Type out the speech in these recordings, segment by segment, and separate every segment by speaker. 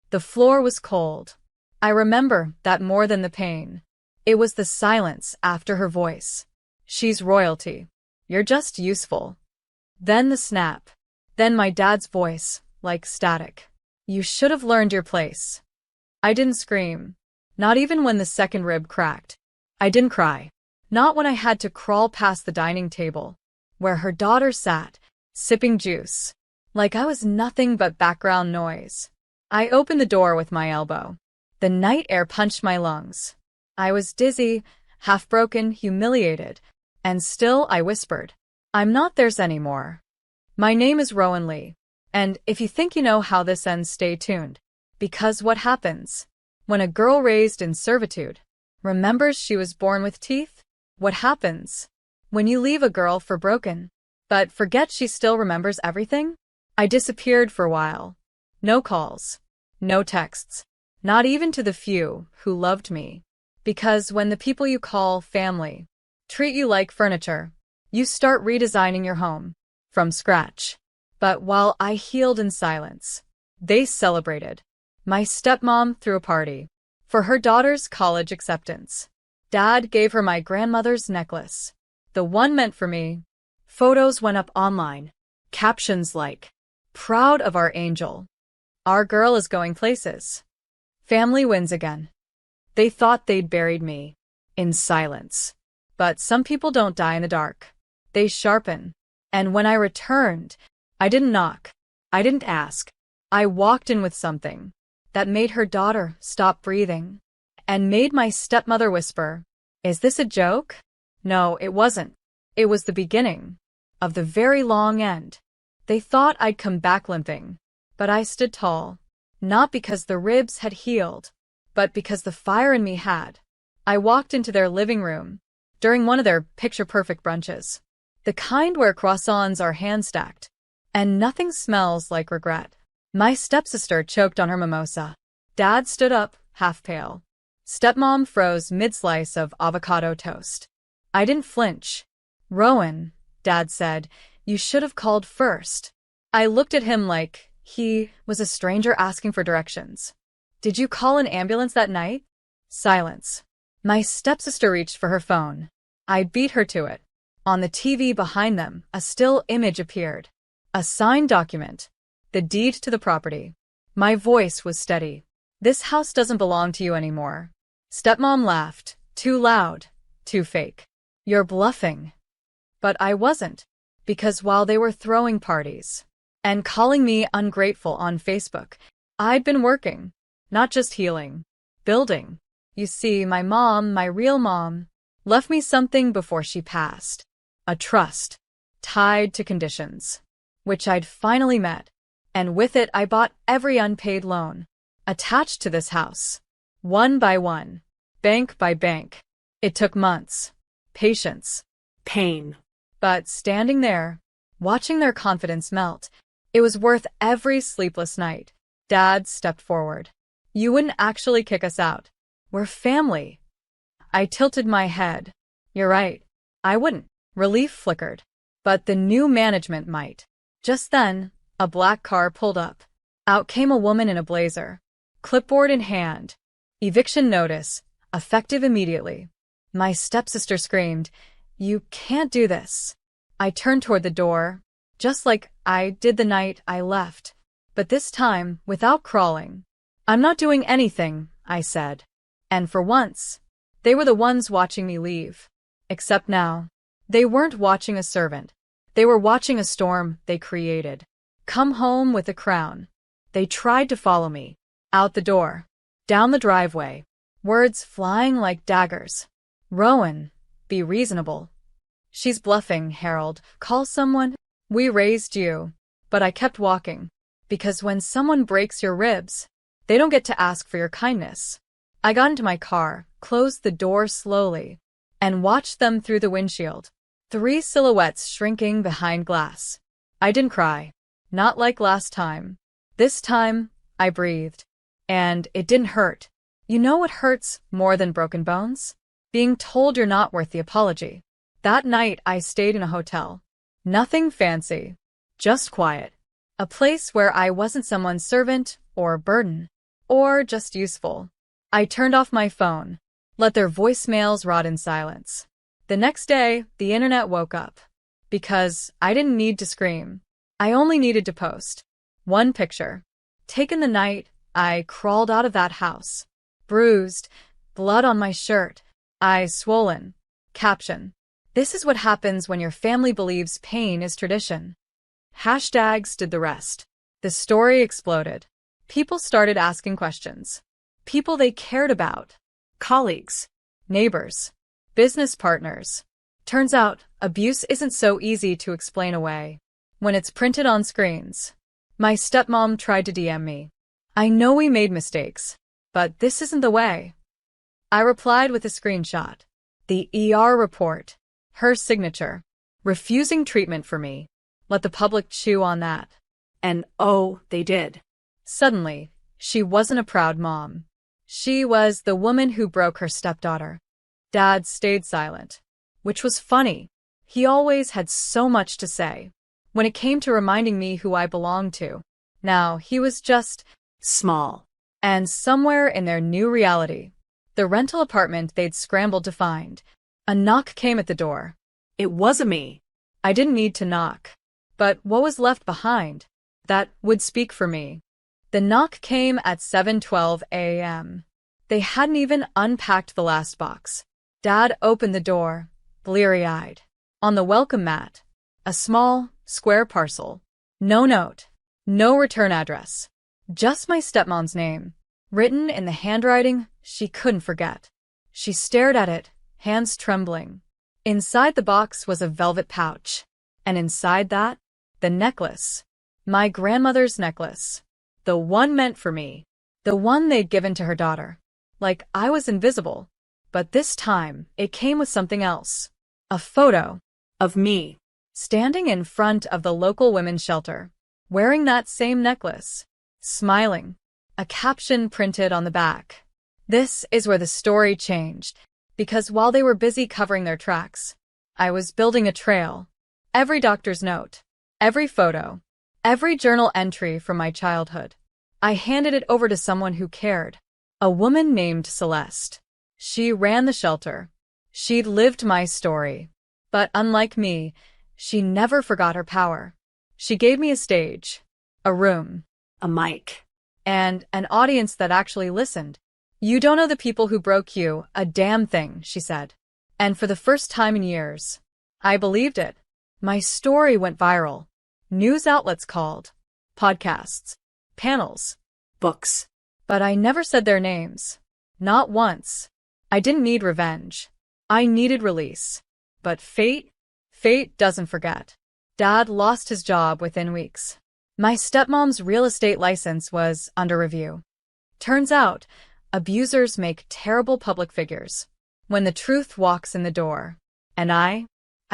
Speaker 1: The floor was cold. I remember that more than the pain. It was the silence after her voice. She's royalty. You're just useful. Then the snap. Then my dad's voice, like static. You should have learned your place. I didn't scream. Not even when the second rib cracked. I didn't cry. Not when I had to crawl past the dining table, where her daughter sat, sipping juice, like I was nothing but background noise. I opened the door with my elbow. The night air punched my lungs. I was dizzy, half-broken, humiliated, and still I whispered, I'm not theirs anymore. My name is Rowan Lee, and if you think you know how this ends, stay tuned, because what happens when a girl raised in servitude remembers she was born with teeth? What happens when you leave a girl for broken, but forget she still remembers everything? I disappeared for a while. No calls, no texts, not even to the few who loved me. Because when the people you call family treat you like furniture, you start redesigning your home from scratch. But while I healed in silence, they celebrated. My stepmom threw a party for her daughter's college acceptance. Dad gave her my grandmother's necklace, the one meant for me. Photos went up online, captions like, proud of our angel. Our girl is going places. Family wins again. They thought they'd buried me in silence. But some people don't die in the dark. They sharpen. And when I returned, I didn't knock. I didn't ask. I walked in with something that made her daughter stop breathing and made my stepmother whisper, is this a joke? No, it wasn't. It was the beginning of the very long end. They thought I'd come back limping, but I stood tall, not because the ribs had healed, but because the fire in me had. I walked into their living room during one of their picture-perfect brunches, the kind where croissants are hand-stacked, and nothing smells like regret. My stepsister choked on her mimosa. Dad stood up, half pale. Stepmom froze mid-slice of avocado toast. I didn't flinch. Rowan, Dad said, you should have called first. I looked at him like he was a stranger asking for directions. Did you call an ambulance that night? Silence. My stepsister reached for her phone. I beat her to it. On the TV behind them, a still image appeared. A signed document. The deed to the property. My voice was steady. This house doesn't belong to you anymore. Stepmom laughed. Too loud. Too fake. You're bluffing. But I wasn't. Because while they were throwing parties and calling me ungrateful on Facebook, I'd been working. Not just healing. Building. You see, my mom, my real mom, left me something before she passed. A trust. Tied to conditions. Which I'd finally met. And with it I bought every unpaid loan attached to this house. One by one. Bank by bank. It took months. Patience.
Speaker 2: Pain.
Speaker 1: But standing there, watching their confidence melt, it was worth every sleepless night. Dad stepped forward. You wouldn't actually kick us out. We're family. I tilted my head. You're right. I wouldn't. Relief flickered. But the new management might. Just then, a black car pulled up. Out came a woman in a blazer. Clipboard in hand. Eviction notice. Effective immediately. My stepsister screamed, you can't do this. I turned toward the door, just like I did the night I left. But this time, without crawling. I'm not doing anything, I said. And for once, they were the ones watching me leave. Except now, they weren't watching a servant. They were watching a storm they created. Come home with a crown. They tried to follow me. Out the door. Down the driveway. Words flying like daggers. Rowan, be reasonable. She's bluffing, Harold. Call someone. We raised you. But I kept walking. Because when someone breaks your ribs, they don't get to ask for your kindness. I got into my car, closed the door slowly, and watched them through the windshield. 3 silhouettes shrinking behind glass. I didn't cry. Not like last time. This time, I breathed. And it didn't hurt. You know what hurts more than broken bones? Being told you're not worth the apology. That night I stayed in a hotel. Nothing fancy. Just quiet. A place where I wasn't someone's servant or burden. Or just useful. I turned off my phone, let their voicemails rot in silence. The next day, the internet woke up. Because I didn't need to scream. I only needed to post one picture. Taken the night, I crawled out of that house. Bruised, blood on my shirt, eyes swollen. Caption: this is what happens when your family believes pain is tradition. Hashtags did the rest. The story exploded. People started asking questions. People they cared about. Colleagues, neighbors, business partners. Turns out, abuse isn't so easy to explain away when it's printed on screens. My stepmom tried to DM me. I know we made mistakes, but this isn't the way. I replied with a screenshot. The ER report. Her signature. Refusing treatment for me. Let the public chew on that. And oh, they did. Suddenly, she wasn't a proud mom. She was the woman who broke her stepdaughter. Dad stayed silent. Which was funny. He always had so much to say when it came to reminding me who I belonged to. Now he was just small. And somewhere in their new reality, the rental apartment they'd scrambled to find, a knock came at the door. It wasn't me. I didn't need to knock. But what was left behind? That would speak for me. The knock came at 7:12 a.m. They hadn't even unpacked the last box. Dad opened the door, bleary-eyed. On the welcome mat, a small, square parcel. No note. No return address. Just my stepmom's name, written in the handwriting she couldn't forget. She stared at it, hands trembling. Inside the box was a velvet pouch. And inside that, the necklace. My grandmother's necklace. The one meant for me. The one they'd given to her daughter. Like I was invisible. But this time, it came with something else. A photo of me, standing in front of the local women's shelter, wearing that same necklace, smiling. A caption printed on the back. This is where the story changed, because while they were busy covering their tracks, I was building a trail. Every doctor's note, every photo, every journal entry from my childhood. I handed it over to someone who cared. A woman named Celeste. She ran the shelter. She'd lived my story. But unlike me, she never forgot her power. She gave me a stage, a room, a mic, and an audience that actually listened. You don't know the people who broke you a damn thing, she said. And for the first time in years, I believed it. My story went viral. News outlets called, podcasts, panels, books. But I never said their names. Not once. I didn't need revenge. I needed release. But fate doesn't forget. Dad lost his job within weeks. My stepmom's real estate license was under review. Turns out, abusers make terrible public figures when the truth walks in the door. And I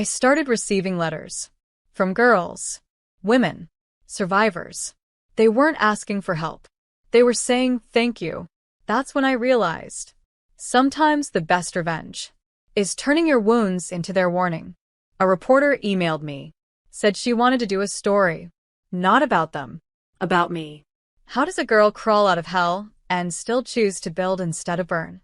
Speaker 1: started receiving letters from girls, women, survivors. They weren't asking for help. They were saying thank you. That's when I realized, sometimes the best revenge is turning your wounds into their warning. A reporter emailed me, said she wanted to do a story, not about them, about me. How does a girl crawl out of hell and still choose to build instead of burn?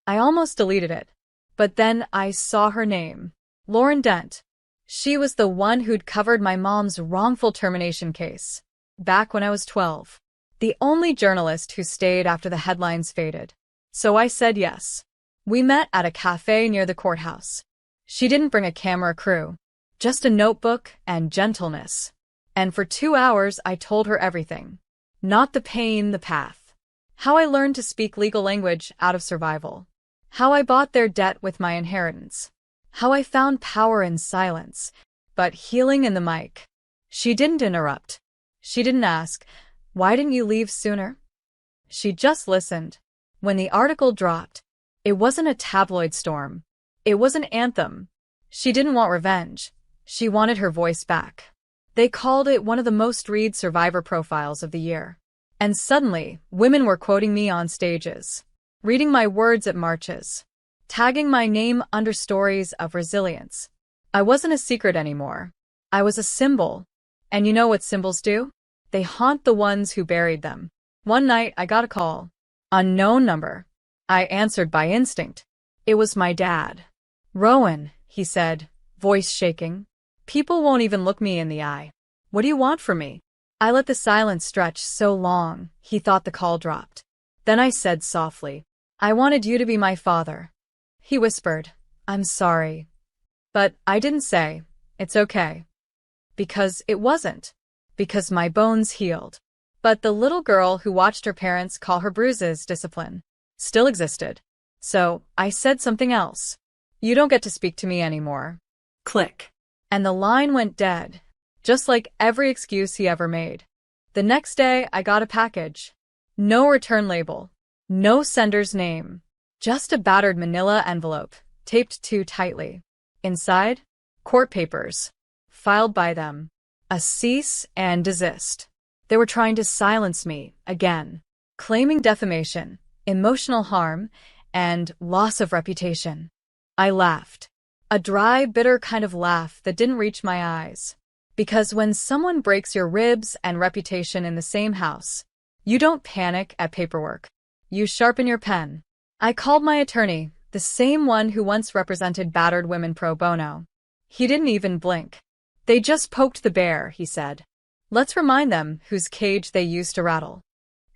Speaker 1: I almost deleted it, but then I saw her name, Lauren Dent. She was the one who'd covered my mom's wrongful termination case, back when I was 12. The only journalist who stayed after the headlines faded. So I said yes. We met at a cafe near the courthouse. She didn't bring a camera crew, just a notebook and gentleness. And for 2 hours I told her everything. Not the pain, the path. How I learned to speak legal language out of survival. How I bought their debt with my inheritance. How I found power in silence, but healing in the mic. She didn't interrupt. She didn't ask, why didn't you leave sooner? She just listened. When the article dropped, it wasn't a tabloid storm. It was an anthem. She didn't want revenge. She wanted her voice back. They called it one of the most read survivor profiles of the year. And suddenly, women were quoting me on stages, reading my words at marches, tagging my name under stories of resilience. I wasn't a secret anymore. I was a symbol. And you know what symbols do? They haunt the ones who buried them. One night, I got a call. Unknown number. I answered by instinct. It was my dad. "Rowan," he said, voice shaking. "People won't even look me in the eye. What do you want from me?" I let the silence stretch so long, he thought the call dropped. Then I said softly, "I wanted you to be my father." He whispered, "I'm sorry." But I didn't say, "It's okay." Because it wasn't. Because my bones healed. But the little girl who watched her parents call her bruises discipline still existed. So I said something else. "You don't get to speak to me anymore." Click. And the line went dead, just like every excuse he ever made. The next day, I got a package. No return label. No sender's name. Just a battered manila envelope, taped too tightly. Inside, court papers. Filed by them. A cease and desist. They were trying to silence me, again. Claiming defamation, emotional harm, and loss of reputation. I laughed. A dry, bitter kind of laugh that didn't reach my eyes. Because when someone breaks your ribs and reputation in the same house, you don't panic at paperwork. You sharpen your pen. I called my attorney, the same one who once represented battered women pro bono. He didn't even blink. "They just poked the bear," he said. "Let's remind them whose cage they used to rattle."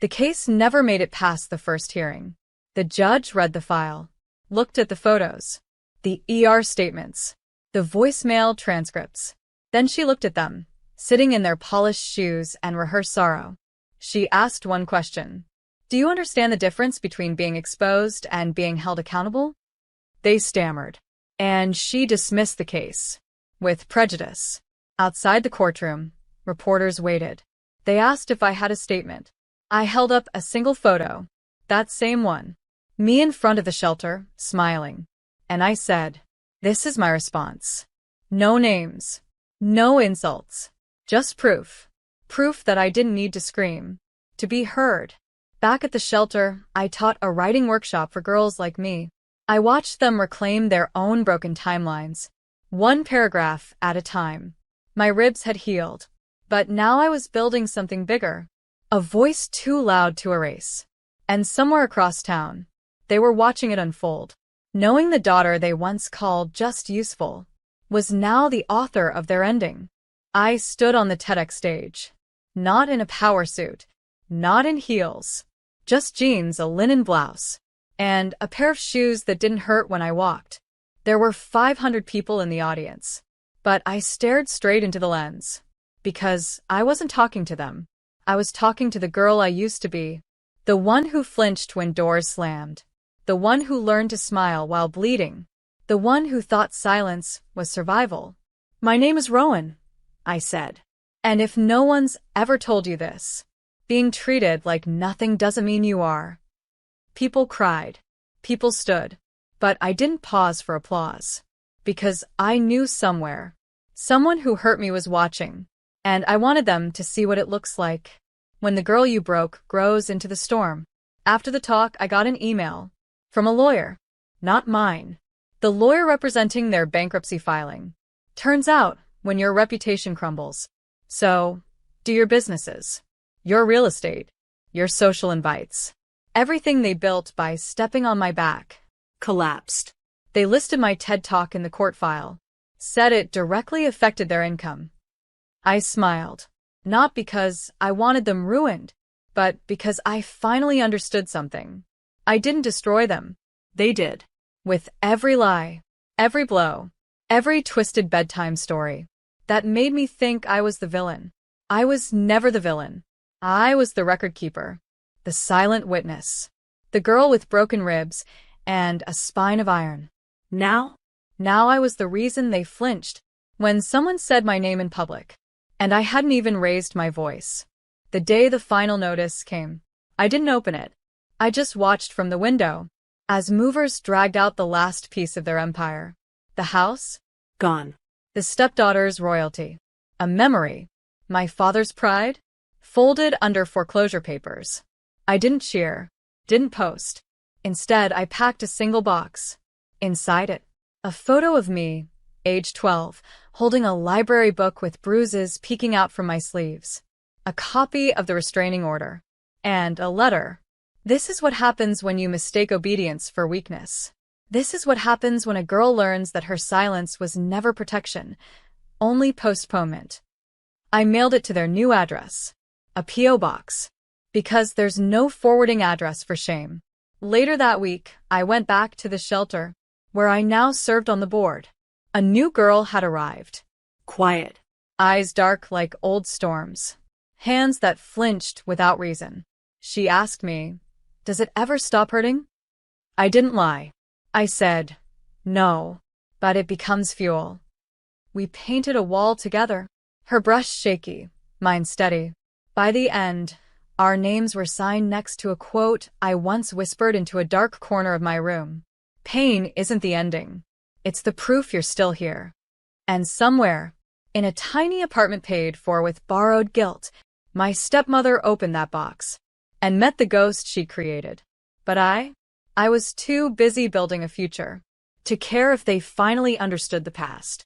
Speaker 1: The case never made it past the first hearing. The judge read the file, looked at the photos, the ER statements, the voicemail transcripts. Then she looked at them, sitting in their polished shoes and rehearsed sorrow. She asked one question. "Do you understand the difference between being exposed and being held accountable?" They stammered. And she dismissed the case. With prejudice. Outside the courtroom, reporters waited. They asked if I had a statement. I held up a single photo. That same one. Me in front of the shelter, smiling. And I said, "This is my response. No names. No insults. Just proof. Proof that I didn't need to scream. To be heard." Back at the shelter, I taught a writing workshop for girls like me. I watched them reclaim their own broken timelines. One paragraph at a time. My ribs had healed. But now I was building something bigger. A voice too loud to erase. And somewhere across town, they were watching it unfold. Knowing the daughter they once called just useful was now the author of their ending. I stood on the TEDx stage. Not in a power suit. Not in heels. Just jeans, a linen blouse, and a pair of shoes that didn't hurt when I walked. There were 500 people in the audience. But I stared straight into the lens. Because I wasn't talking to them. I was talking to the girl I used to be. The one who flinched when doors slammed. The one who learned to smile while bleeding. The one who thought silence was survival. "My name is Rowan," I said. "And if no one's ever told you this, being treated like nothing doesn't mean you are." People cried. People stood. But I didn't pause for applause. Because I knew somewhere, someone who hurt me was watching. And I wanted them to see what it looks like when the girl you broke grows into the storm. After the talk, I got an email. From a lawyer. Not mine. The lawyer representing their bankruptcy filing. Turns out, when your reputation crumbles, so do your businesses, your real estate, your social invites. Everything they built by stepping on my back collapsed. They listed my TED Talk in the court file. Said it directly affected their income. I smiled. Not because I wanted them ruined, but because I finally understood something. I didn't destroy them. They did. With every lie, every blow, every twisted bedtime story. That made me think I was the villain. I was never the villain. I was the record keeper. The silent witness. The girl with broken ribs and a spine of iron. Now I was the reason they flinched when someone said my name in public. And I hadn't even raised my voice. The day the final notice came, I didn't open it. I just watched from the window as movers dragged out the last piece of their empire. The house? Gone. The stepdaughter's royalty. A memory. My father's pride? Folded under foreclosure papers. I didn't cheer. Didn't post. Instead, I packed a single box. Inside it, a photo of me, age 12, holding a library book with bruises peeking out from my sleeves. A copy of the restraining order. and a letter. This is what happens when you mistake obedience for weakness. This is what happens when a girl learns that her silence was never protection, only postponement. I mailed it to their new address, a P.O. box, because there's no forwarding address for shame. Later that week, I went back to the shelter, where I now served on the board. A new girl had arrived. Quiet. Eyes dark like old storms. Hands that flinched without reason. She asked me, "Does it ever stop hurting?" I didn't lie. I said, "No, but it becomes fuel." We painted a wall together. Her brush shaky, mine steady. By the end, our names were signed next to a quote I once whispered into a dark corner of my room. Pain isn't the ending. It's the proof you're still here. And somewhere, in a tiny apartment paid for with borrowed guilt, my stepmother opened that box and met the ghost she created. But I was too busy building a future to care if they finally understood the past.